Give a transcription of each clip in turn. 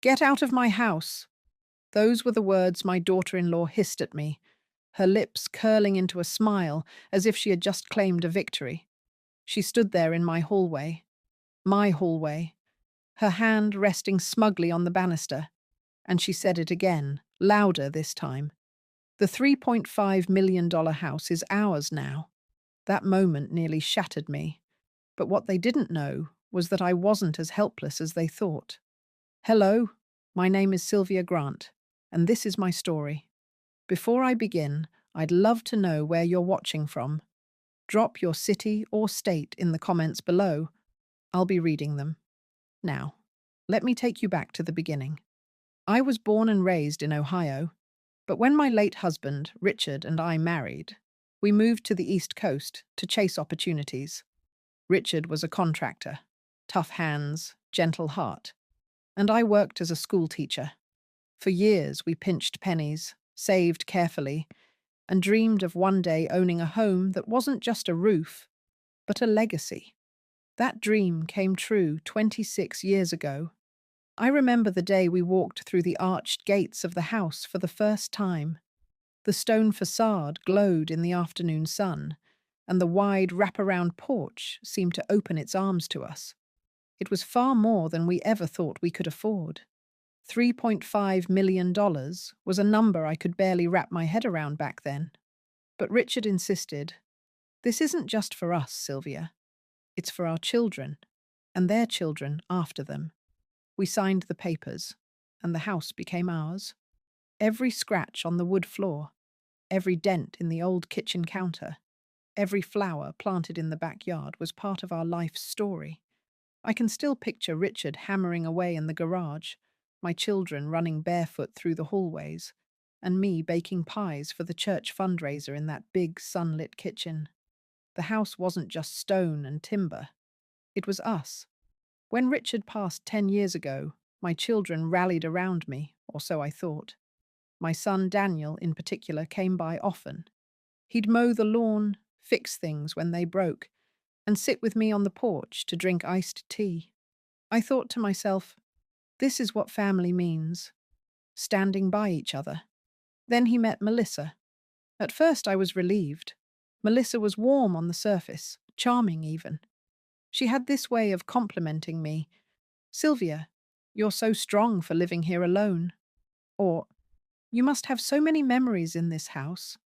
Get out of my house! Those were the words my daughter-in-law hissed at me, her lips curling into a smile as if she had just claimed a victory. She stood there in my hallway, her hand resting smugly on the banister, and she said it again, louder this time. The $3.5 million house is ours now. That moment nearly shattered me. But what they didn't know was that I wasn't as helpless as they thought. Hello, my name is Sylvia Grant, and this is my story. Before I begin, I'd love to know where you're watching from. Drop your city or state in the comments below. I'll be reading them. Now, let me take you back to the beginning. I was born and raised in Ohio, but when my late husband, Richard, and I married, we moved to the East Coast to chase opportunities. Richard was a contractor, tough hands, gentle heart, and I worked as a school teacher. For years, we pinched pennies, saved carefully, and dreamed of one day owning a home that wasn't just a roof, but a legacy. That dream came true 26 years ago. I remember the day we walked through the arched gates of the house for the first time. The stone facade glowed in the afternoon sun, and the wide wraparound porch seemed to open its arms to us. It was far more than we ever thought we could afford. $3.5 million was a number I could barely wrap my head around back then. But Richard insisted, "This isn't just for us, Sylvia. It's for our children, and their children after them." We signed the papers, and the house became ours. Every scratch on the wood floor, every dent in the old kitchen counter, every flower planted in the backyard was part of our life's story. I can still picture Richard hammering away in the garage, my children running barefoot through the hallways, and me baking pies for the church fundraiser in that big sunlit kitchen. The house wasn't just stone and timber. It was us. When Richard passed 10 years ago, my children rallied around me, or so I thought. My son Daniel, in particular, came by often. He'd mow the lawn, fix things when they broke, and sit with me on the porch to drink iced tea. I thought to myself, this is what family means, standing by each other. Then he met Melissa. At first I was relieved. Melissa was warm on the surface, charming even. She had this way of complimenting me. "Sylvia, you're so strong for living here alone." Or, "You must have so many memories in this house."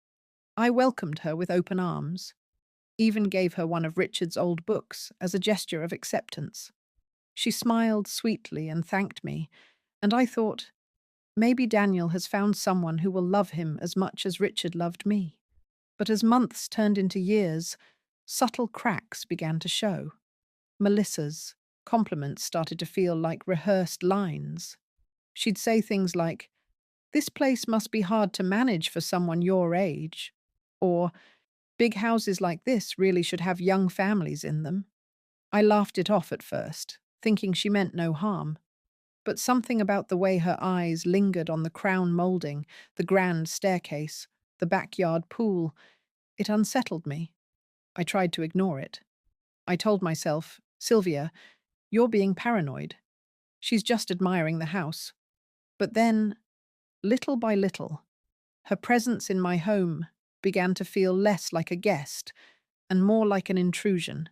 I welcomed her with open arms, even gave her one of Richard's old books as a gesture of acceptance. She smiled sweetly and thanked me, and I thought, maybe Daniel has found someone who will love him as much as Richard loved me. But as months turned into years, subtle cracks began to show. Melissa's compliments started to feel like rehearsed lines. She'd say things like, "This place must be hard to manage for someone your age," or, "Big houses like this really should have young families in them." I laughed it off at first, thinking she meant no harm. But something about the way her eyes lingered on the crown molding, the grand staircase, the backyard pool, it unsettled me. I tried to ignore it. I told myself, "Sylvia, you're being paranoid. She's just admiring the house." But then, little by little, her presence in my home began to feel less like a guest and more like an intrusion.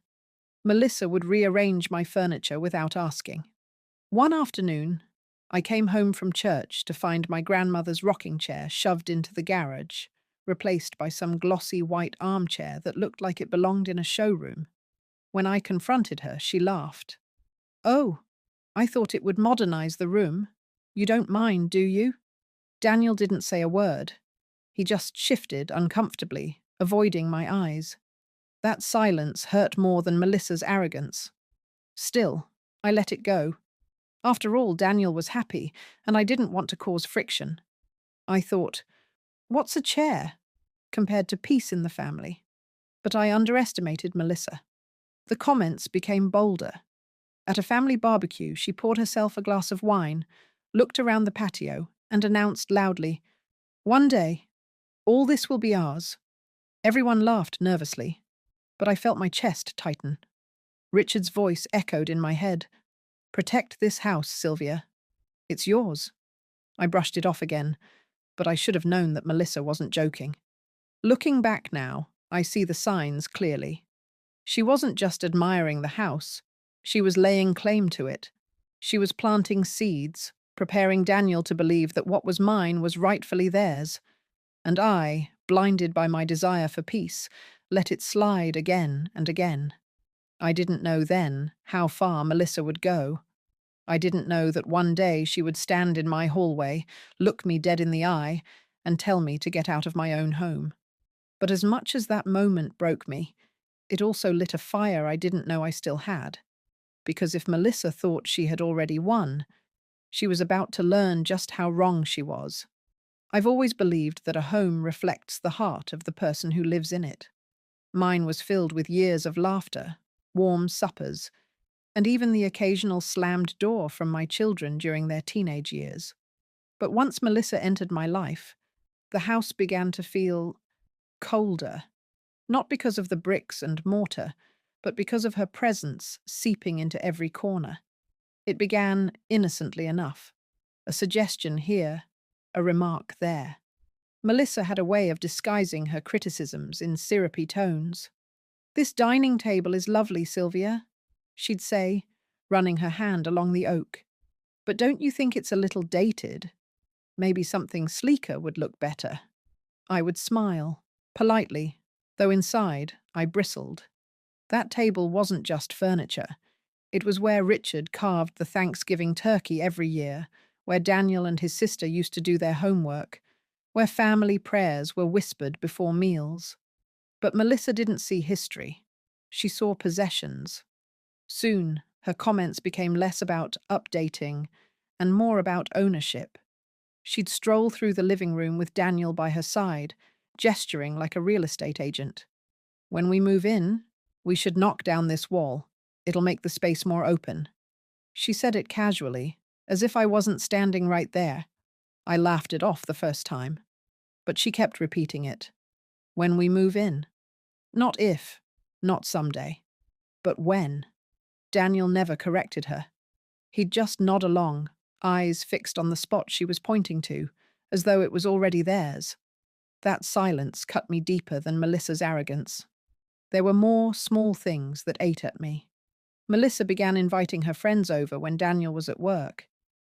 Melissa would rearrange my furniture without asking. One afternoon, I came home from church to find my grandmother's rocking chair shoved into the garage, replaced by some glossy white armchair that looked like it belonged in a showroom. When I confronted her, she laughed. "Oh, I thought it would modernize the room. You don't mind, do you?" Daniel didn't say a word. He just shifted uncomfortably, avoiding my eyes. That silence hurt more than Melissa's arrogance. Still, I let it go. After all, Daniel was happy, and I didn't want to cause friction. I thought, what's a chair compared to peace in the family? But I underestimated Melissa. The comments became bolder. At a family barbecue, she poured herself a glass of wine, looked around the patio, and announced loudly, "One day, all this will be ours." Everyone laughed nervously, but I felt my chest tighten. Richard's voice echoed in my head. "Protect this house, Sylvia." It's yours. I brushed it off again, but I should have known that Melissa wasn't joking. Looking back now, I see the signs clearly. She wasn't just admiring the house, she was laying claim to it. She was planting seeds, preparing Daniel to believe that what was mine was rightfully theirs. And I, blinded by my desire for peace, let it slide again and again. I didn't know then how far Melissa would go. I didn't know that one day she would stand in my hallway, look me dead in the eye, and tell me to get out of my own home. But as much as that moment broke me, it also lit a fire I didn't know I still had. Because if Melissa thought she had already won, she was about to learn just how wrong she was. I've always believed that a home reflects the heart of the person who lives in it. Mine was filled with years of laughter, warm suppers, and even the occasional slammed door from my children during their teenage years. But once Melissa entered my life, the house began to feel colder, not because of the bricks and mortar, but because of her presence seeping into every corner. It began innocently enough, a suggestion here, a remark there. Melissa had a way of disguising her criticisms in syrupy tones. "This dining table is lovely, Sylvia," she'd say, running her hand along the oak. "But don't you think it's a little dated? Maybe something sleeker would look better." I would smile, politely, though inside I bristled. That table wasn't just furniture. It was where Richard carved the Thanksgiving turkey every year, where Daniel and his sister used to do their homework, where family prayers were whispered before meals. But Melissa didn't see history. She saw possessions. Soon, her comments became less about updating and more about ownership. She'd stroll through the living room with Daniel by her side, gesturing like a real estate agent. "When we move in, we should knock down this wall. It'll make the space more open." She said it casually, as if I wasn't standing right there. I laughed it off the first time. But she kept repeating it. "When we move in." Not if, not someday, but when. Daniel never corrected her. He'd just nod along, eyes fixed on the spot she was pointing to, as though it was already theirs. That silence cut me deeper than Melissa's arrogance. There were more small things that ate at me. Melissa began inviting her friends over when Daniel was at work.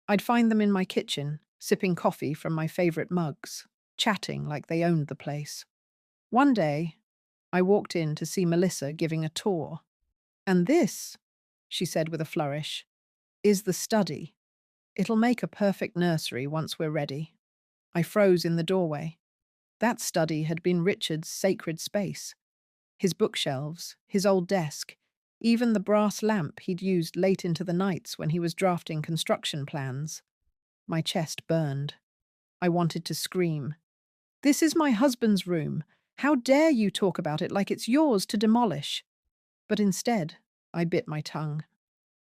I'd find them in my kitchen, sipping coffee from my favorite mugs, chatting like they owned the place. One day, I walked in to see Melissa giving a tour. "And this," she said with a flourish, "is the study. It'll make a perfect nursery once we're ready." I froze in the doorway. That study had been Richard's sacred space. His bookshelves, his old desk, even the brass lamp he'd used late into the nights when he was drafting construction plans. My chest burned. I wanted to scream. "This is my husband's room. How dare you talk about it like it's yours to demolish?" But instead, I bit my tongue.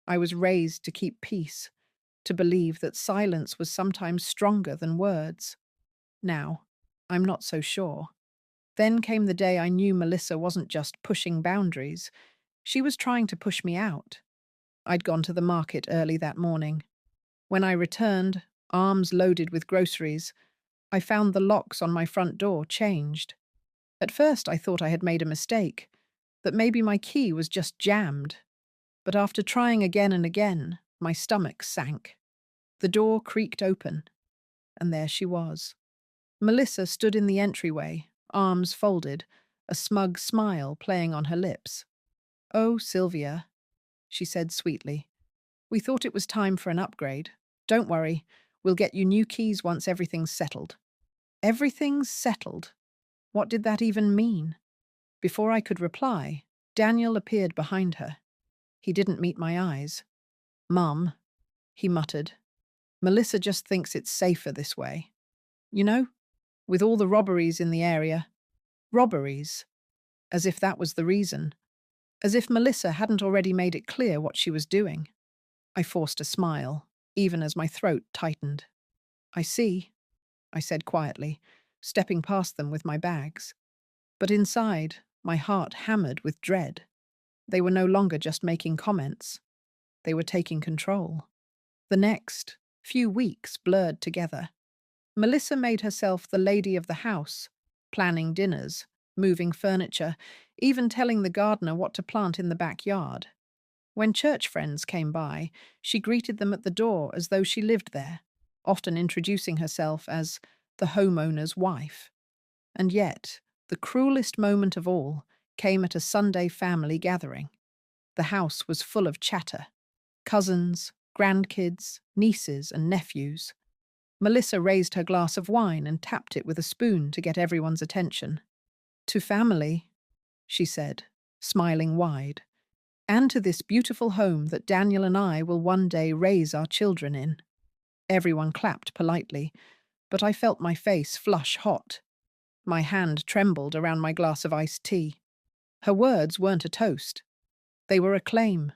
I was raised to keep peace, to believe that silence was sometimes stronger than words. Now, I'm not so sure. Then came the day I knew Melissa wasn't just pushing boundaries. She was trying to push me out. I'd gone to the market early that morning. When I returned, arms loaded with groceries, I found the locks on my front door changed. At first I thought I had made a mistake, that maybe my key was just jammed. But after trying again and again, my stomach sank. The door creaked open, and there she was. Melissa stood in the entryway, arms folded, a smug smile playing on her lips. "Oh, Sylvia," she said sweetly. "We thought it was time for an upgrade. Don't worry, we'll get you new keys once everything's settled." Everything's settled? What did that even mean? Before I could reply, Daniel appeared behind her. He didn't meet my eyes. "Mum," he muttered, "Melissa just thinks it's safer this way. You know, with all the robberies in the area." Robberies? As if that was the reason. As if Melissa hadn't already made it clear what she was doing. I forced a smile, even as my throat tightened. "I see," I said quietly, stepping past them with my bags. But inside, my heart hammered with dread. They were no longer just making comments. They were taking control. The next, Few weeks blurred together. Melissa made herself the lady of the house, planning dinners, moving furniture, even telling the gardener what to plant in the backyard. When church friends came by, she greeted them at the door as though she lived there, often introducing herself as the homeowner's wife. And yet, the cruelest moment of all came at a Sunday family gathering. The house was full of chatter: cousins, grandkids, nieces, and nephews. Melissa raised her glass of wine and tapped it with a spoon to get everyone's attention. "To family," she said, smiling wide, "and to this beautiful home that Daniel and I will one day raise our children in." Everyone clapped politely, but I felt my face flush hot. My hand trembled around my glass of iced tea. Her words weren't a toast. They were a claim.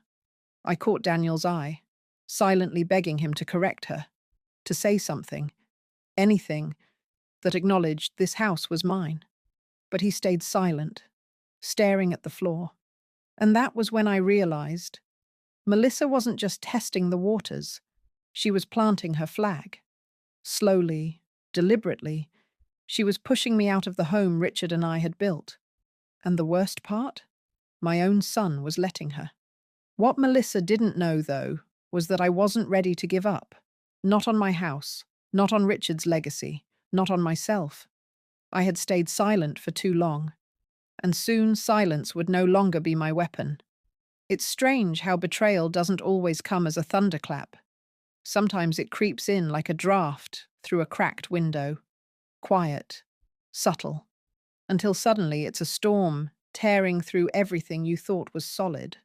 I caught Daniel's eye, silently begging him to correct her, to say something, anything, that acknowledged this house was mine. But he stayed silent, staring at the floor. And that was when I realized Melissa wasn't just testing the waters. She was planting her flag. Slowly, deliberately, she was pushing me out of the home Richard and I had built. And the worst part? My own son was letting her. What Melissa didn't know, though, was that I wasn't ready to give up. Not on my house, not on Richard's legacy, not on myself. I had stayed silent for too long, and soon silence would no longer be my weapon. It's strange how betrayal doesn't always come as a thunderclap. Sometimes it creeps in like a draft through a cracked window, quiet, subtle, until suddenly it's a storm tearing through everything you thought was solid.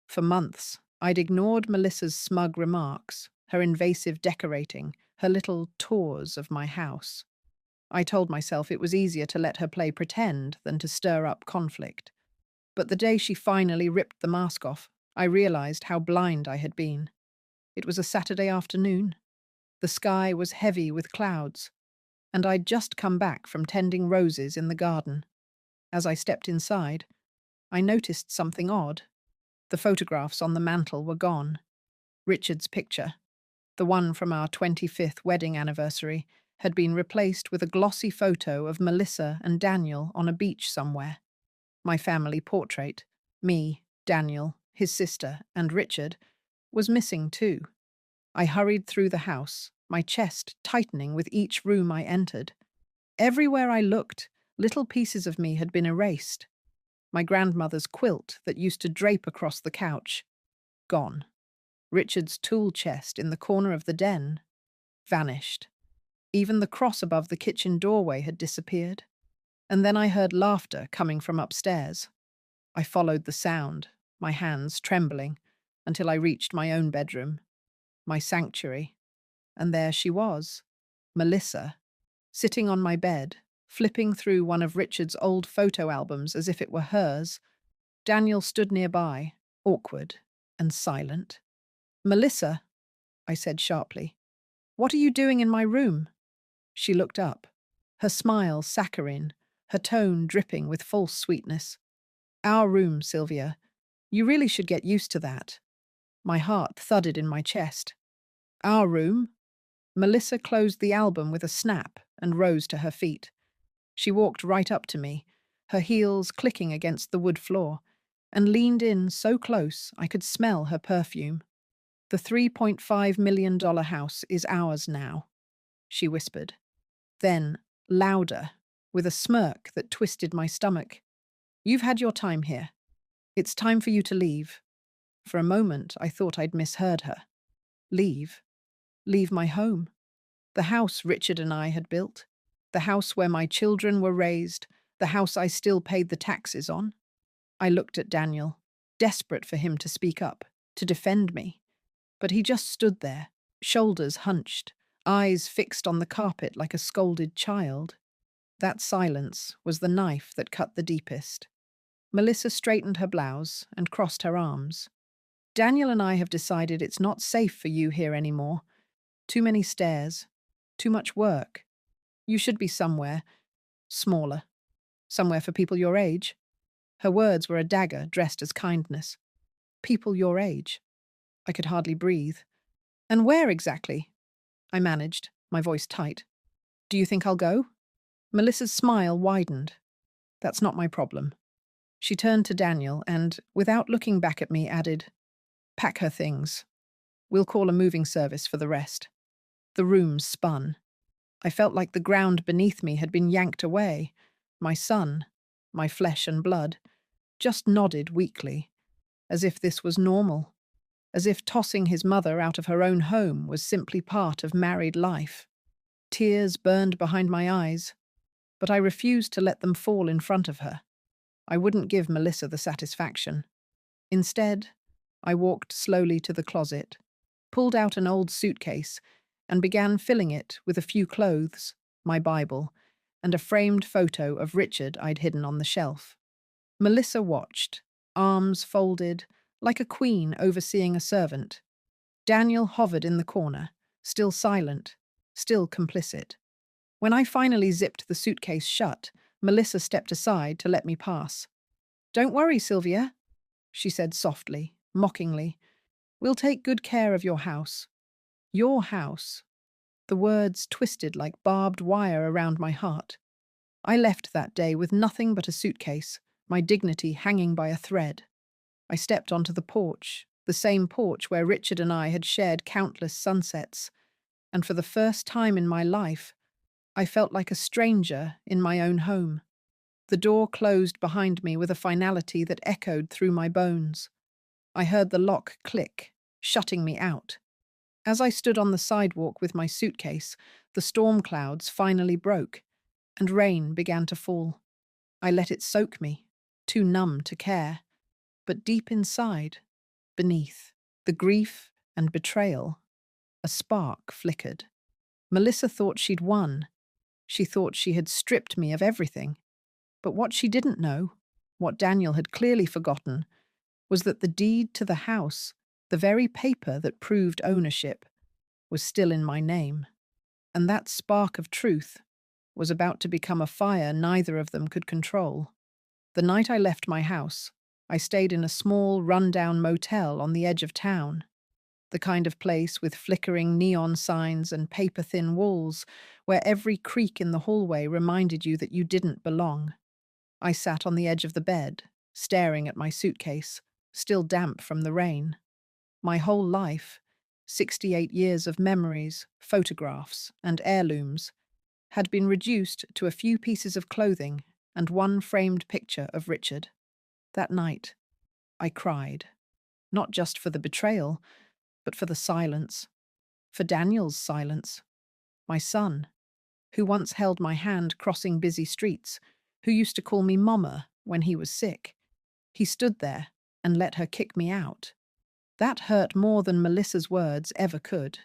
For months, I'd ignored Melissa's smug remarks, her invasive decorating, her little tours of my house. I told myself it was easier to let her play pretend than to stir up conflict. But the day she finally ripped the mask off, I realized how blind I had been. It was a Saturday afternoon. The sky was heavy with clouds, and I'd just come back from tending roses in the garden. As I stepped inside, I noticed something odd. The photographs on the mantel were gone. Richard's picture, the one from our 25th wedding anniversary, had been replaced with a glossy photo of Melissa and Daniel on a beach somewhere. My family portrait, me, Daniel, his sister, and Richard, was missing too. I hurried through the house, my chest tightening with each room I entered. Everywhere I looked, little pieces of me had been erased. My grandmother's quilt that used to drape across the couch, gone. Richard's tool chest in the corner of the den, vanished. Even the cross above the kitchen doorway had disappeared. And then I heard laughter coming from upstairs. I followed the sound, my hands trembling, until I reached my own bedroom, my sanctuary. And there she was, Melissa, sitting on my bed, flipping through one of Richard's old photo albums as if it were hers. Daniel stood nearby, awkward and silent. "Melissa," I said sharply, "what are you doing in my room?" She looked up, her smile saccharine, her tone dripping with false sweetness. "Our room, Sylvia. You really should get used to that." My heart thudded in my chest. "Our room?" Melissa closed the album with a snap and rose to her feet. She walked right up to me, her heels clicking against the wood floor, and leaned in so close I could smell her perfume. "The $3.5 million house is ours now," she whispered. Then, louder, with a smirk that twisted my stomach, "You've had your time here. It's time for you to leave." For a moment, I thought I'd misheard her. Leave? Leave my home? The house Richard and I had built? The house where my children were raised? The house I still paid the taxes on? I looked at Daniel, desperate for him to speak up, to defend me. But he just stood there, shoulders hunched, eyes fixed on the carpet like a scolded child. That silence was the knife that cut the deepest. Melissa straightened her blouse and crossed her arms. "Daniel and I have decided it's not safe for you here anymore. Too many stairs, too much work. You should be somewhere smaller, somewhere for people your age." Her words were a dagger dressed as kindness. People your age. I could hardly breathe. "And where exactly?" I managed, my voice tight. Do you think I'll go? Melissa's smile widened. That's not my problem. She turned to Daniel and, without looking back at me, added, Pack her things. We'll call a moving service for the rest. The room spun. I felt like the ground beneath me had been yanked away. My son, my flesh and blood, just nodded weakly, as if this was normal, as if tossing his mother out of her own home was simply part of married life. Tears burned behind my eyes, but I refused to let them fall in front of her. I wouldn't give Melissa the satisfaction. Instead, I walked slowly to the closet, pulled out an old suitcase, and began filling it with a few clothes, my Bible, and a framed photo of Richard I'd hidden on the shelf. Melissa watched, arms folded, like a queen overseeing a servant. Daniel hovered in the corner, still silent, still complicit. When I finally zipped the suitcase shut, Melissa stepped aside to let me pass. Don't worry, Sylvia, she said softly, mockingly. We'll take good care of your house. Your house. The words twisted like barbed wire around my heart. I left that day with nothing but a suitcase, my dignity hanging by a thread. I stepped onto the porch, the same porch where Richard and I had shared countless sunsets, and for the first time in my life, I felt like a stranger in my own home. The door closed behind me with a finality that echoed through my bones. I heard the lock click, shutting me out. As I stood on the sidewalk with my suitcase, the storm clouds finally broke, and rain began to fall. I let it soak me, too numb to care. But deep inside, beneath the grief and betrayal, a spark flickered. Melissa thought she'd won. She thought she had stripped me of everything. But what she didn't know, what Daniel had clearly forgotten, was that the deed to the house, the very paper that proved ownership, was still in my name. And that spark of truth was about to become a fire neither of them could control. The night I left my house, I stayed in a small, run-down motel on the edge of town, the kind of place with flickering neon signs and paper-thin walls where every creak in the hallway reminded you that you didn't belong. I sat on the edge of the bed, staring at my suitcase, still damp from the rain. My whole life, 68 years of memories, photographs, and heirlooms, had been reduced to a few pieces of clothing and one framed picture of Richard. That night, I cried, not just for the betrayal, but for the silence, for Daniel's silence, my son, who once held my hand crossing busy streets, who used to call me Mama when he was sick. He stood there and let her kick me out. That hurt more than Melissa's words ever could.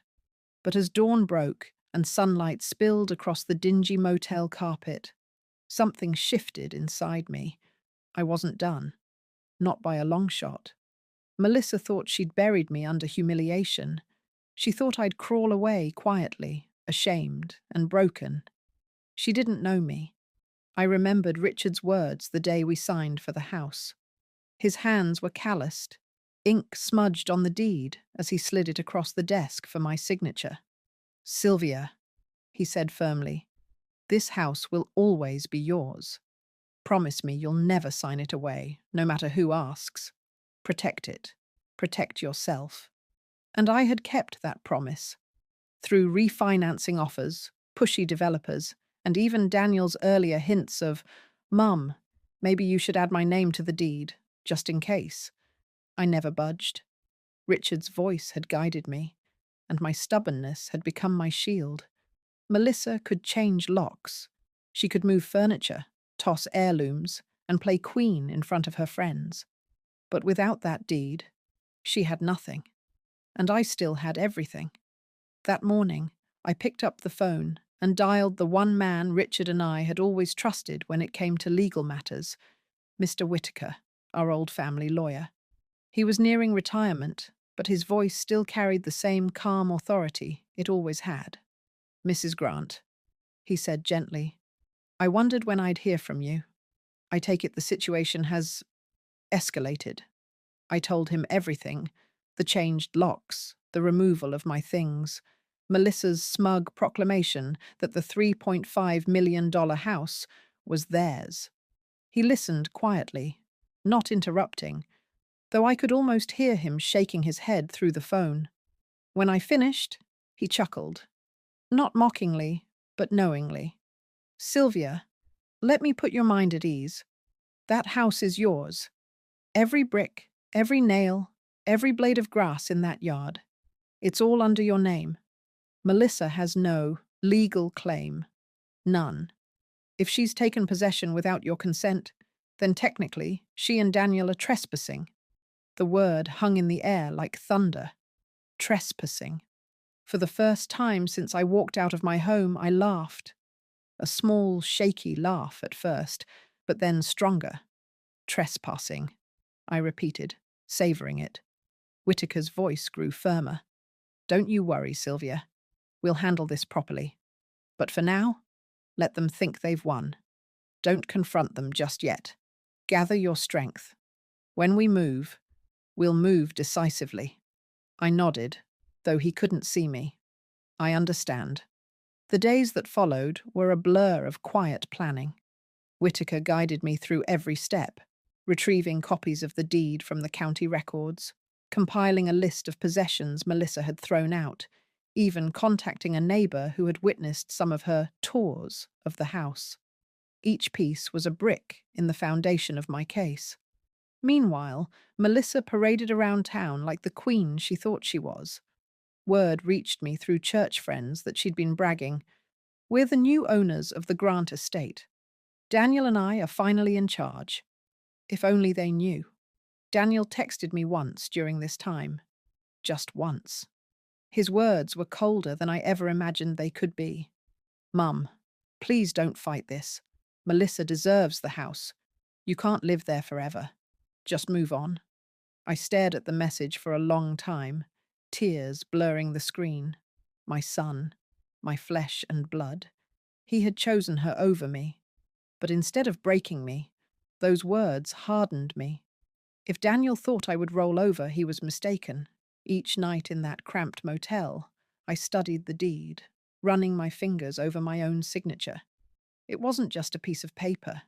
But as dawn broke and sunlight spilled across the dingy motel carpet, something shifted inside me. I wasn't done. Not by a long shot. Melissa thought she'd buried me under humiliation. She thought I'd crawl away quietly, ashamed and broken. She didn't know me. I remembered Richard's words the day we signed for the house. His hands were calloused, ink smudged on the deed as he slid it across the desk for my signature. Sylvia, he said firmly, this house will always be yours. Promise me you'll never sign it away, no matter who asks. Protect it. Protect yourself. And I had kept that promise. Through refinancing offers, pushy developers, and even Daniel's earlier hints of, Mum, maybe you should add my name to the deed, just in case. I never budged. Richard's voice had guided me, and my stubbornness had become my shield. Melissa could change locks. She could move furniture, toss heirlooms, and play queen in front of her friends. But without that deed, she had nothing. And I still had everything. That morning, I picked up the phone and dialed the one man Richard and I had always trusted when it came to legal matters, Mr. Whitaker, our old family lawyer. He was nearing retirement, but his voice still carried the same calm authority it always had. Mrs. Grant, he said gently, I wondered when I'd hear from you. I take it the situation has escalated. I told him everything, the changed locks, the removal of my things. Melissa's smug proclamation that the $3.5 million house was theirs. He listened quietly, not interrupting, though I could almost hear him shaking his head through the phone. When I finished, he chuckled, not mockingly, but knowingly. Sylvia, let me put your mind at ease. That house is yours. Every brick, every nail, every blade of grass in that yard. It's all under your name. Melissa has no legal claim. None. If she's taken possession without your consent, then technically she and Daniel are trespassing. The word hung in the air like thunder. Trespassing. For the first time since I walked out of my home, I laughed. A small, shaky laugh at first, but then stronger. Trespassing, I repeated, savouring it. Whitaker's voice grew firmer. Don't you worry, Sylvia. We'll handle this properly. But for now, let them think they've won. Don't confront them just yet. Gather your strength. When we move, we'll move decisively. I nodded, though he couldn't see me. I understand. The days that followed were a blur of quiet planning. Whitaker guided me through every step, retrieving copies of the deed from the county records, compiling a list of possessions Melissa had thrown out, even contacting a neighbour who had witnessed some of her tours of the house. Each piece was a brick in the foundation of my case. Meanwhile, Melissa paraded around town like the queen she thought she was. Word reached me through church friends that she'd been bragging, "We're the new owners of the Grant estate. Daniel and I are finally in charge." If only they knew. Daniel texted me once during this time. Just once. His words were colder than I ever imagined they could be. "Mum, please don't fight this. Melissa deserves the house. You can't live there forever. Just move on." I stared at the message for a long time, tears blurring the screen. My son, my flesh and blood. He had chosen her over me. But instead of breaking me, those words hardened me. If Daniel thought I would roll over, he was mistaken. Each night in that cramped motel, I studied the deed, running my fingers over my own signature. It wasn't just a piece of paper.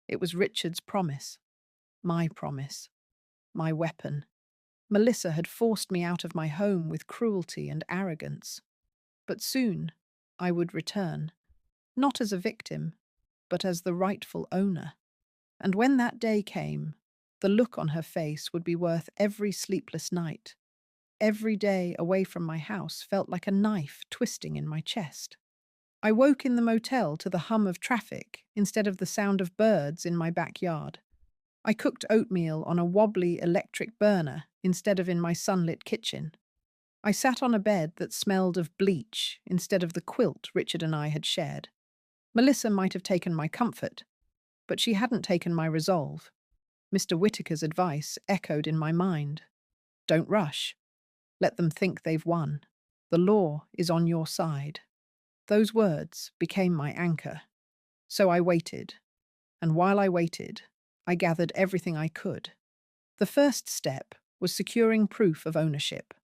It was Richard's promise. My promise. My weapon. Melissa had forced me out of my home with cruelty and arrogance. But soon, I would return. Not as a victim, but as the rightful owner. And when that day came, the look on her face would be worth every sleepless night. Every day away from my house felt like a knife twisting in my chest. I woke in the motel to the hum of traffic instead of the sound of birds in my backyard. I cooked oatmeal on a wobbly electric burner instead of in my sunlit kitchen. I sat on a bed that smelled of bleach instead of the quilt Richard and I had shared. Melissa might have taken my comfort, but she hadn't taken my resolve. Mr. Whitaker's advice echoed in my mind. Don't rush. Let them think they've won. The law is on your side. Those words became my anchor. So I waited. And while I waited, I gathered everything I could. The first step was securing proof of ownership.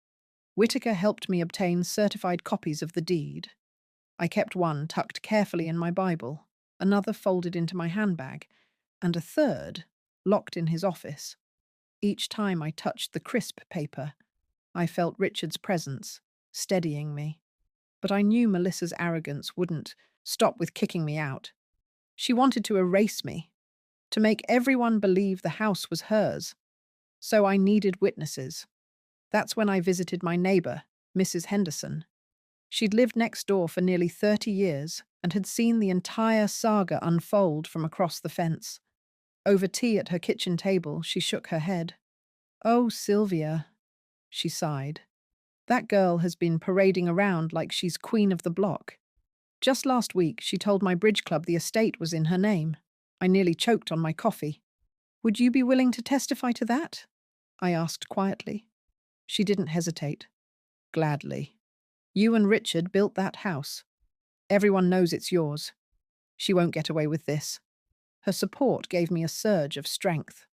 Whitaker helped me obtain certified copies of the deed. I kept one tucked carefully in my Bible, another folded into my handbag, and a third locked in his office. Each time I touched the crisp paper, I felt Richard's presence, steadying me. But I knew Melissa's arrogance wouldn't stop with kicking me out. She wanted to erase me, to make everyone believe the house was hers. So I needed witnesses. That's when I visited my neighbour, Mrs. Henderson. She'd lived next door for nearly 30 years and had seen the entire saga unfold from across the fence. Over tea at her kitchen table, she shook her head. "Oh, Sylvia," she sighed. "That girl has been parading around like she's queen of the block. Just last week, she told my bridge club the estate was in her name. I nearly choked on my coffee. Would you be willing to testify to that?" I asked quietly. She didn't hesitate. "Gladly. You and Richard built that house. Everyone knows it's yours. She won't get away with this." Her support gave me a surge of strength.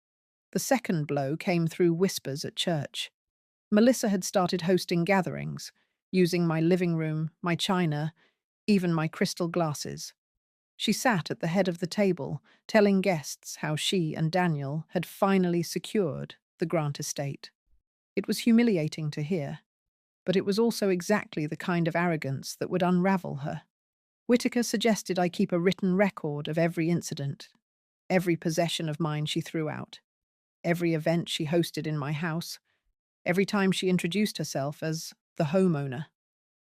The second blow came through whispers at church. Melissa had started hosting gatherings, using my living room, my china, even my crystal glasses. She sat at the head of the table, telling guests how she and Daniel had finally secured the Grant estate. It was humiliating to hear, but it was also exactly the kind of arrogance that would unravel her. Whitaker suggested I keep a written record of every incident, every possession of mine she threw out, every event she hosted in my house, every time she introduced herself as the homeowner.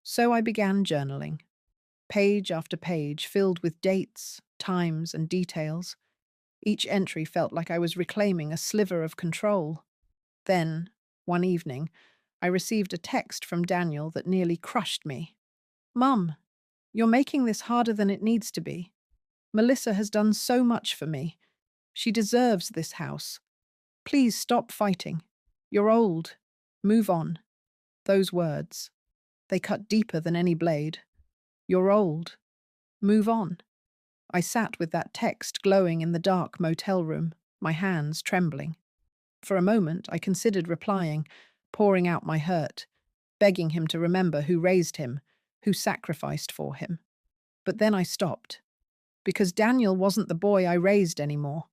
So I began journaling, page after page filled with dates, times, and details. Each entry felt like I was reclaiming a sliver of control. Then, one evening, I received a text from Daniel that nearly crushed me. "Mum, you're making this harder than it needs to be. Melissa has done so much for me. She deserves this house. Please stop fighting. You're old. Move on." Those words, they cut deeper than any blade. You're old. Move on. I sat with that text glowing in the dark motel room, my hands trembling. For a moment, I considered replying, pouring out my hurt, begging him to remember who raised him, who sacrificed for him. But then I stopped, because Daniel wasn't the boy I raised anymore.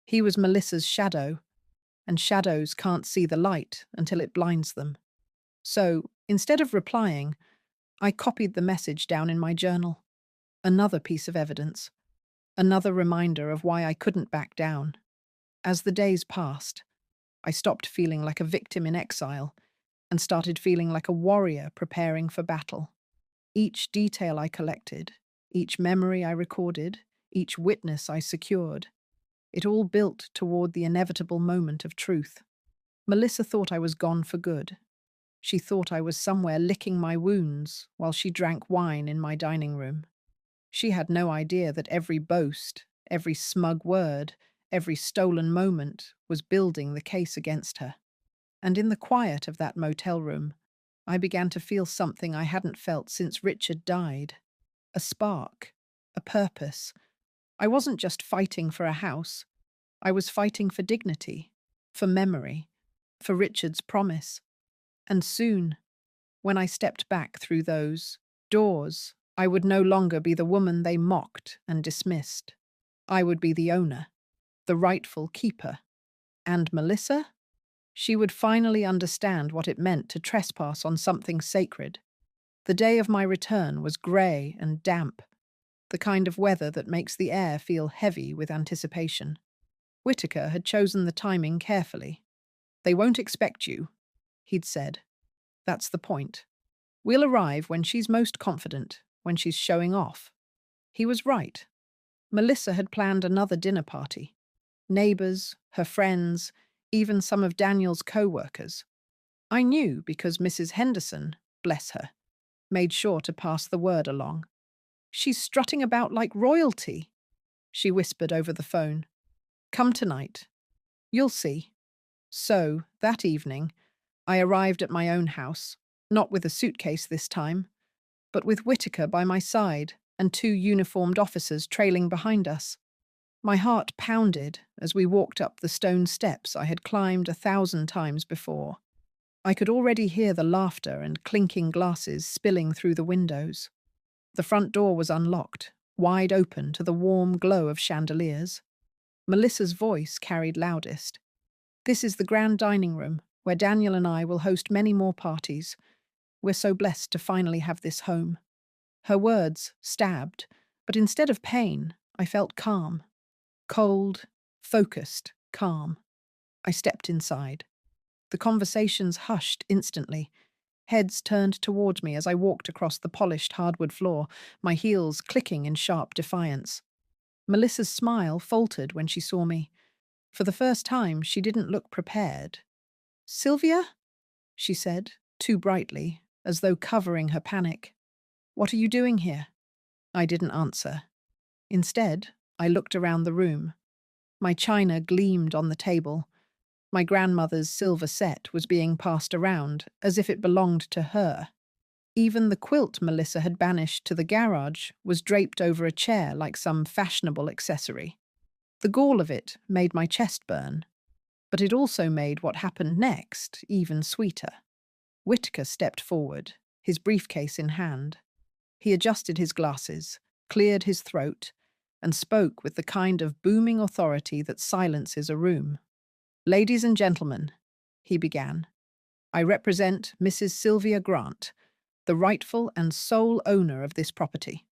He was Melissa's shadow, and shadows can't see the light until it blinds them. So, instead of replying, I copied the message down in my journal. Another piece of evidence. Another reminder of why I couldn't back down. As the days passed, I stopped feeling like a victim in exile and started feeling like a warrior preparing for battle. Each detail I collected, each memory I recorded, each witness I secured, it all built toward the inevitable moment of truth. Melissa thought I was gone for good. She thought I was somewhere licking my wounds while she drank wine in my dining room. She had no idea that every boast, every smug word, every stolen moment was building the case against her. And in the quiet of that motel room, I began to feel something I hadn't felt since Richard died. A spark, a purpose. I wasn't just fighting for a house. I was fighting for dignity, for memory, for Richard's promise. And soon, when I stepped back through those doors, I would no longer be the woman they mocked and dismissed. I would be the owner, the rightful keeper. And Melissa? She would finally understand what it meant to trespass on something sacred. The day of my return was grey and damp, the kind of weather that makes the air feel heavy with anticipation. Whitaker had chosen the timing carefully. "They won't expect you," he'd said. "That's the point. We'll arrive when she's most confident, when she's showing off." He was right. Melissa had planned another dinner party. Neighbours, her friends, even some of Daniel's co-workers. I knew because Mrs. Henderson, bless her, made sure to pass the word along. "She's strutting about like royalty," she whispered over the phone. "Come tonight. You'll see." So, that evening, I arrived at my own house, not with a suitcase this time, but with Whitaker by my side and two uniformed officers trailing behind us. My heart pounded as we walked up the stone steps I had climbed 1,000 times before. I could already hear the laughter and clinking glasses spilling through the windows. The front door was unlocked, wide open to the warm glow of chandeliers. Melissa's voice carried loudest. "This is the grand dining room, where Daniel and I will host many more parties. We're so blessed to finally have this home." Her words stabbed, but instead of pain, I felt calm. Cold, focused, calm. I stepped inside. The conversations hushed instantly. Heads turned towards me as I walked across the polished hardwood floor, my heels clicking in sharp defiance. Melissa's smile faltered when she saw me. For the first time, she didn't look prepared. "Sylvia?" she said, too brightly, as though covering her panic. "What are you doing here?" I didn't answer. Instead, I looked around the room. My china gleamed on the table. My grandmother's silver set was being passed around, as if it belonged to her. Even the quilt Melissa had banished to the garage was draped over a chair like some fashionable accessory. The gall of it made my chest burn, but it also made what happened next even sweeter. Whitaker stepped forward, his briefcase in hand. He adjusted his glasses, cleared his throat, and spoke with the kind of booming authority that silences a room. "Ladies and gentlemen," he began, "I represent Mrs. Sylvia Grant, the rightful and sole owner of this property."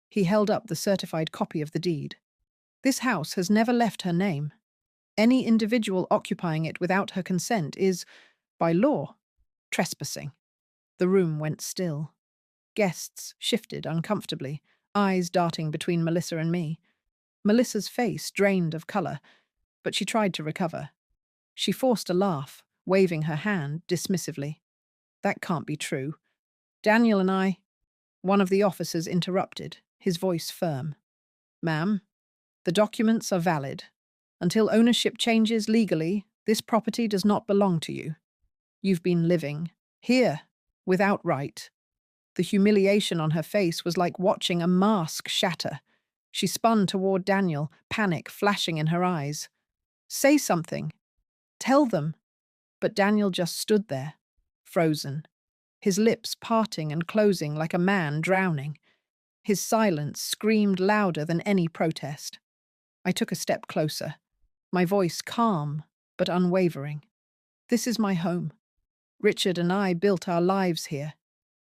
He held up the certified copy of the deed. "This house has never left her name. Any individual occupying it without her consent is, by law, trespassing." The room went still. Guests shifted uncomfortably, eyes darting between Melissa and me. Melissa's face drained of colour, but she tried to recover. She forced a laugh, waving her hand dismissively. "That can't be true. Daniel and I—" One of the officers interrupted, his voice firm. "Ma'am, the documents are valid. Until ownership changes legally, this property does not belong to you. You've been living here without right." The humiliation on her face was like watching a mask shatter. She spun toward Daniel, panic flashing in her eyes. "Say something. Tell them." But Daniel just stood there, frozen, his lips parting and closing like a man drowning. His silence screamed louder than any protest. I took a step closer, my voice calm but unwavering. "This is my home. Richard and I built our lives here.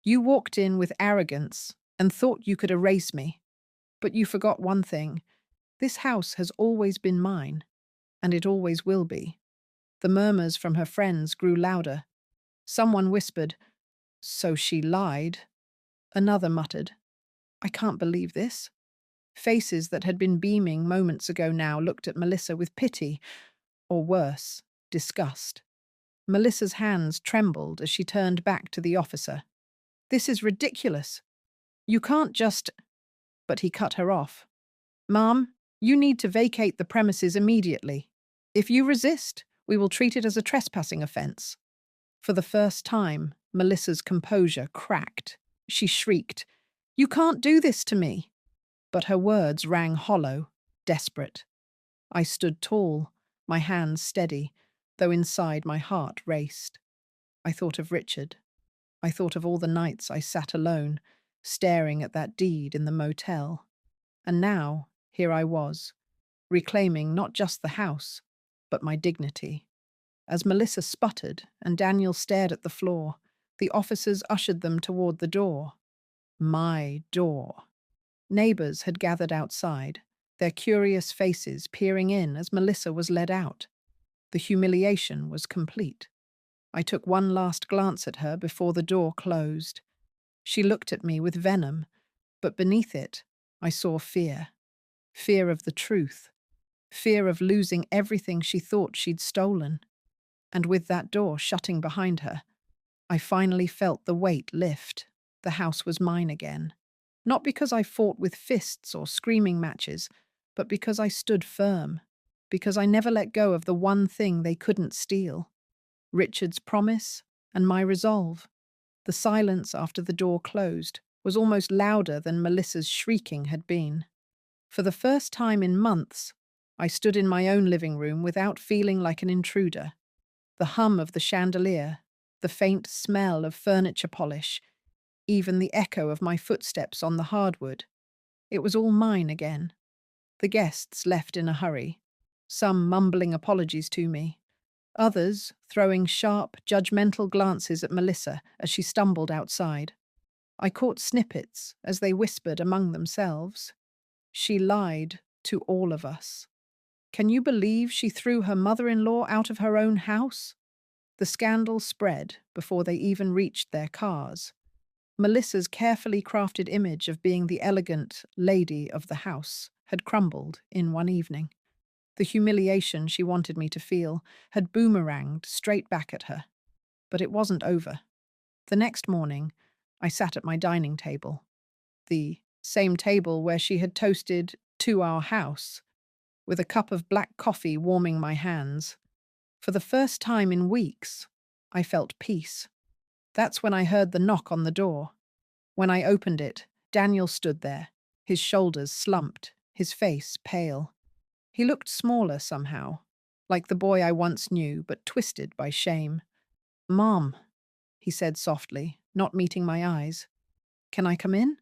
You walked in with arrogance and thought you could erase me. But you forgot one thing. This house has always been mine, and it always will be." The murmurs from her friends grew louder. Someone whispered, "So she lied." Another muttered, "I can't believe this." Faces that had been beaming moments ago now looked at Melissa with pity, or worse, disgust. Melissa's hands trembled as she turned back to the officer. "This is ridiculous. You can't just—" But he cut her off. "Ma'am, you need to vacate the premises immediately. If you resist, we will treat it as a trespassing offence." For the first time, Melissa's composure cracked. She shrieked, "You can't do this to me!" But her words rang hollow, desperate. I stood tall, my hands steady, though inside my heart raced. I thought of Richard. I thought of all the nights I sat alone, staring at that deed in the motel. And now, here I was, reclaiming not just the house, but my dignity. As Melissa sputtered and Daniel stared at the floor, the officers ushered them toward the door. My door. Neighbors had gathered outside, their curious faces peering in as Melissa was led out. The humiliation was complete. I took one last glance at her before the door closed. She looked at me with venom, but beneath it, I saw fear. Fear of the truth. Fear of losing everything she thought she'd stolen. And with that door shutting behind her, I finally felt the weight lift. The house was mine again. Not because I fought with fists or screaming matches, but because I stood firm. Because I never let go of the one thing they couldn't steal. Richard's promise and my resolve. The silence after the door closed was almost louder than Melissa's shrieking had been. For the first time in months, I stood in my own living room without feeling like an intruder. The hum of the chandelier, the faint smell of furniture polish, even the echo of my footsteps on the hardwood. It was all mine again. The guests left in a hurry, some mumbling apologies to me, others throwing sharp, judgmental glances at Melissa as she stumbled outside. I caught snippets as they whispered among themselves. She lied to all of us. Can you believe she threw her mother-in-law out of her own house? The scandal spread before they even reached their cars. Melissa's carefully crafted image of being the elegant lady of the house had crumbled in one evening. The humiliation she wanted me to feel had boomeranged straight back at her. But it wasn't over. The next morning, I sat at my dining table, the same table where she had toasted "to our house," with a cup of black coffee warming my hands. For the first time in weeks, I felt peace. That's when I heard the knock on the door. When I opened it, Daniel stood there, his shoulders slumped, his face pale. He looked smaller somehow, like the boy I once knew, but twisted by shame. "Mom," he said softly, not meeting my eyes. "Can I come in?"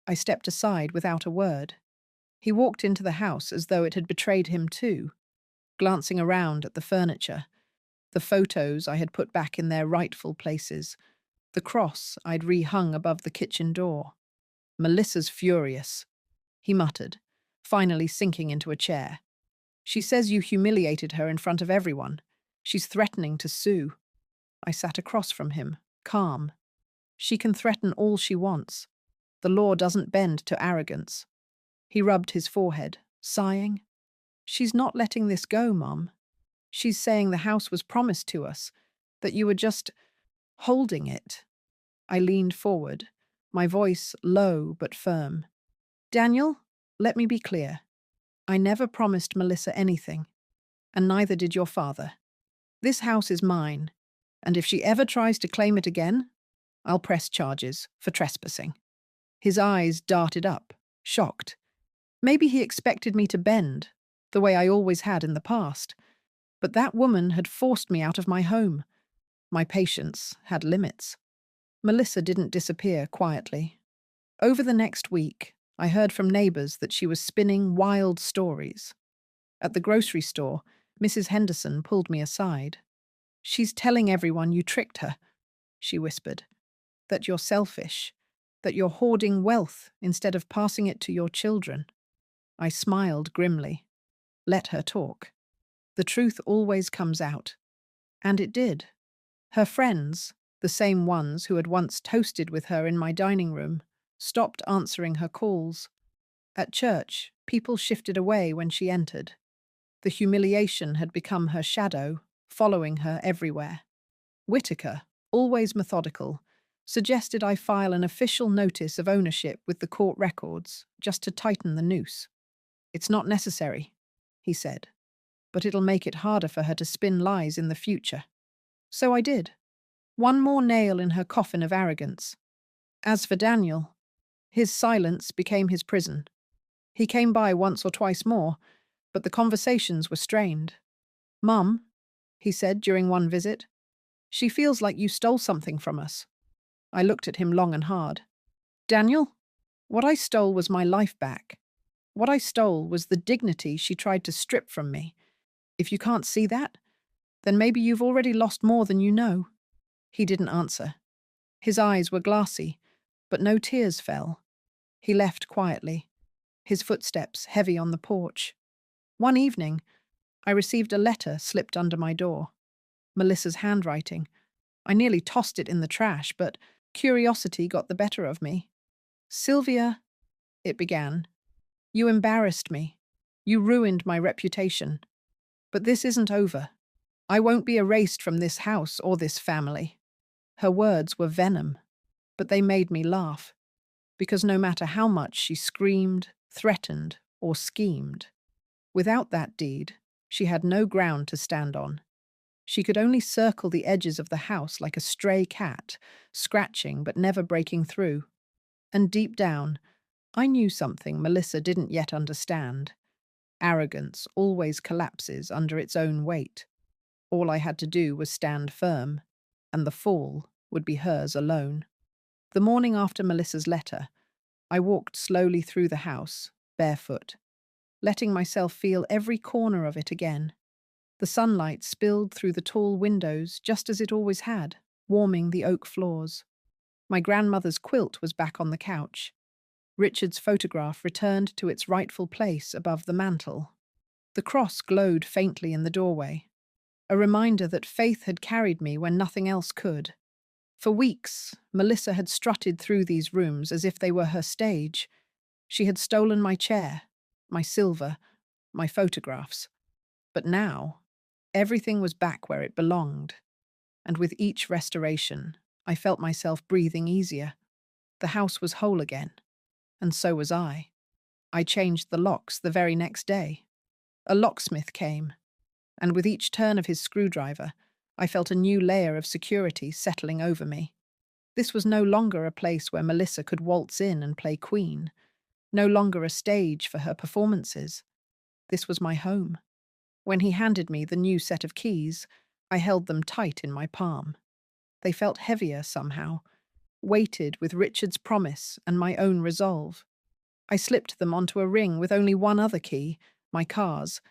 I stepped aside without a word. He walked into the house as though it had betrayed him too, glancing around at the furniture, the photos I had put back in their rightful places, the cross I'd rehung above the kitchen door. "Melissa's furious," he muttered, finally sinking into a chair. "She says you humiliated her in front of everyone. She's threatening to sue." I sat across from him, calm. "She can threaten all she wants. The law doesn't bend to arrogance." He rubbed his forehead, sighing. "She's not letting this go, Mum. She's saying the house was promised to us, that you were just holding it." I leaned forward, my voice low but firm. "Daniel, let me be clear. I never promised Melissa anything, and neither did your father. This house is mine, and if she ever tries to claim it again, I'll press charges for trespassing." His eyes darted up, shocked. Maybe he expected me to bend, the way I always had in the past. But that woman had forced me out of my home. My patience had limits. Melissa didn't disappear quietly. Over the next week, I heard from neighbors that she was spinning wild stories. At the grocery store, Mrs. Henderson pulled me aside. "She's telling everyone you tricked her," she whispered. "That you're selfish. That you're hoarding wealth instead of passing it to your children." I smiled grimly. Let her talk. The truth always comes out. And it did. Her friends, the same ones who had once toasted with her in my dining room, stopped answering her calls. At church, people shifted away when she entered. The humiliation had become her shadow, following her everywhere. Whitaker, always methodical, suggested I file an official notice of ownership with the court records, just to tighten the noose. "It's not necessary," he said, "but it'll make it harder for her to spin lies in the future." So I did. One more nail in her coffin of arrogance. As for Daniel, his silence became his prison. He came by once or twice more, but the conversations were strained. "Mum," he said during one visit, "she feels like you stole something from us." I looked at him long and hard. "Daniel, what I stole was my life back. What I stole was the dignity she tried to strip from me. If you can't see that, then maybe you've already lost more than you know." He didn't answer. His eyes were glassy, but no tears fell. He left quietly, his footsteps heavy on the porch. One evening, I received a letter slipped under my door. Melissa's handwriting. I nearly tossed it in the trash, but curiosity got the better of me. "Sylvia," it began, "you embarrassed me. You ruined my reputation. But this isn't over. I won't be erased from this house or this family." Her words were venom, but they made me laugh, because no matter how much she screamed, threatened, or schemed, without that deed, she had no ground to stand on. She could only circle the edges of the house like a stray cat, scratching but never breaking through. And deep down, I knew something Melissa didn't yet understand. Arrogance always collapses under its own weight. All I had to do was stand firm, and the fall would be hers alone. The morning after Melissa's letter, I walked slowly through the house, barefoot, letting myself feel every corner of it again. The sunlight spilled through the tall windows just as it always had, warming the oak floors. My grandmother's quilt was back on the couch. Richard's photograph returned to its rightful place above the mantel. The cross glowed faintly in the doorway, a reminder that faith had carried me when nothing else could. For weeks, Melissa had strutted through these rooms as if they were her stage. She had stolen my chair, my silver, my photographs. But now, everything was back where it belonged. And with each restoration, I felt myself breathing easier. The house was whole again, and so was I. I changed the locks the very next day. A locksmith came, and with each turn of his screwdriver, I felt a new layer of security settling over me. This was no longer a place where Melissa could waltz in and play queen, no longer a stage for her performances. This was my home. When he handed me the new set of keys, I held them tight in my palm. They felt heavier somehow, weighted with Richard's promise and my own resolve. I slipped them onto a ring with only one other key, my car's,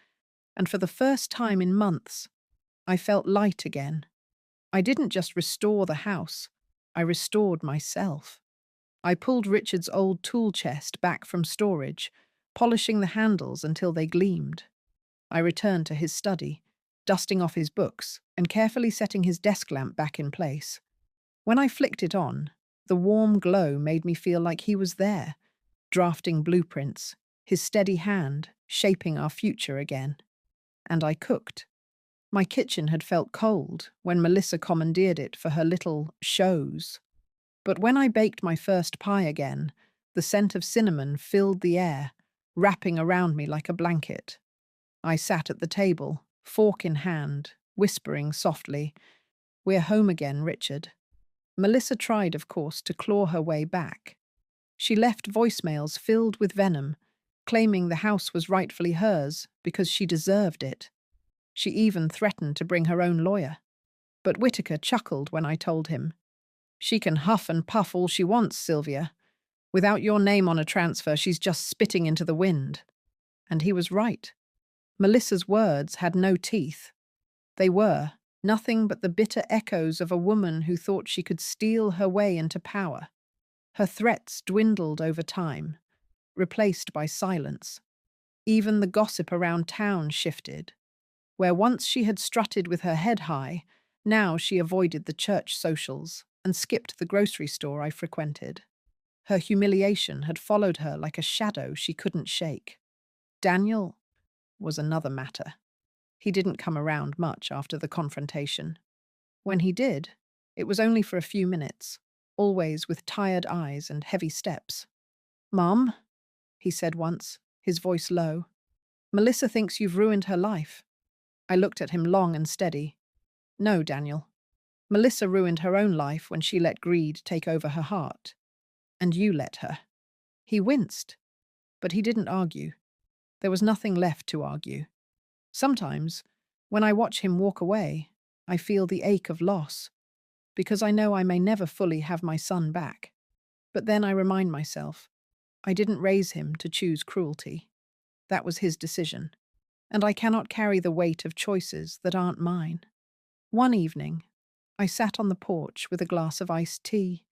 and for the first time in months, I felt light again. I didn't just restore the house, I restored myself. I pulled Richard's old tool chest back from storage, polishing the handles until they gleamed. I returned to his study, dusting off his books and carefully setting his desk lamp back in place. When I flicked it on, the warm glow made me feel like he was there, drafting blueprints, his steady hand shaping our future again. And I cooked. My kitchen had felt cold when Melissa commandeered it for her little shows. But when I baked my first pie again, the scent of cinnamon filled the air, wrapping around me like a blanket. I sat at the table, fork in hand, whispering softly, "We're home again, Richard." Melissa tried, of course, to claw her way back. She left voicemails filled with venom, claiming the house was rightfully hers because she deserved it. She even threatened to bring her own lawyer. But Whitaker chuckled when I told him, "She can huff and puff all she wants, Sylvia. Without your name on a transfer, she's just spitting into the wind." And he was right. Melissa's words had no teeth. They were nothing but the bitter echoes of a woman who thought she could steal her way into power. Her threats dwindled over time, replaced by silence. Even the gossip around town shifted. Where once she had strutted with her head high, now she avoided the church socials and skipped the grocery store I frequented. Her humiliation had followed her like a shadow she couldn't shake. Daniel was another matter. He didn't come around much after the confrontation. When he did, it was only for a few minutes, always with tired eyes and heavy steps. "Mom," he said once, his voice low, "Melissa thinks you've ruined her life." I looked at him long and steady. "No, Daniel. Melissa ruined her own life when she let greed take over her heart. And you let her." He winced, but he didn't argue. There was nothing left to argue. Sometimes, when I watch him walk away, I feel the ache of loss, because I know I may never fully have my son back. But then I remind myself, I didn't raise him to choose cruelty. That was his decision, and I cannot carry the weight of choices that aren't mine. One evening, I sat on the porch with a glass of iced tea,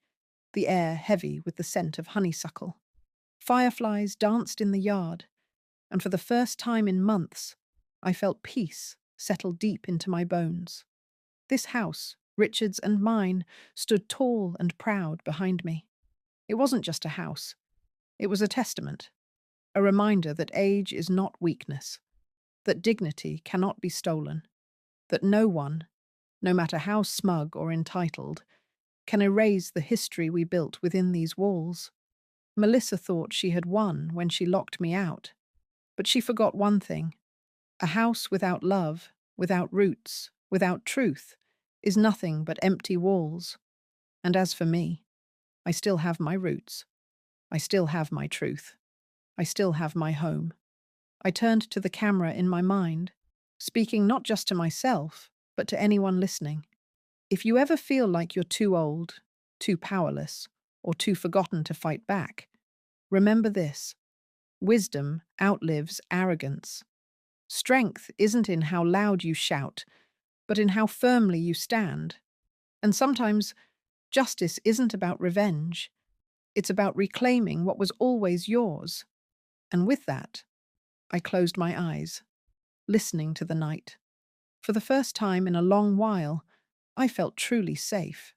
the air heavy with the scent of honeysuckle. Fireflies danced in the yard, and for the first time in months, I felt peace settle deep into my bones. This house, Richard's and mine, stood tall and proud behind me. It wasn't just a house. It was a testament, a reminder that age is not weakness, that dignity cannot be stolen, that no one, no matter how smug or entitled, can erase the history we built within these walls. Melissa thought she had won when she locked me out, but she forgot one thing. A house without love, without roots, without truth, is nothing but empty walls. And as for me, I still have my roots. I still have my truth. I still have my home. I turned to the camera in my mind, speaking not just to myself, but to anyone listening. If you ever feel like you're too old, too powerless, or too forgotten to fight back, remember this: wisdom outlives arrogance. Strength isn't in how loud you shout, but in how firmly you stand. And sometimes, justice isn't about revenge. It's about reclaiming what was always yours. And with that, I closed my eyes, listening to the night. For the first time in a long while, I felt truly safe.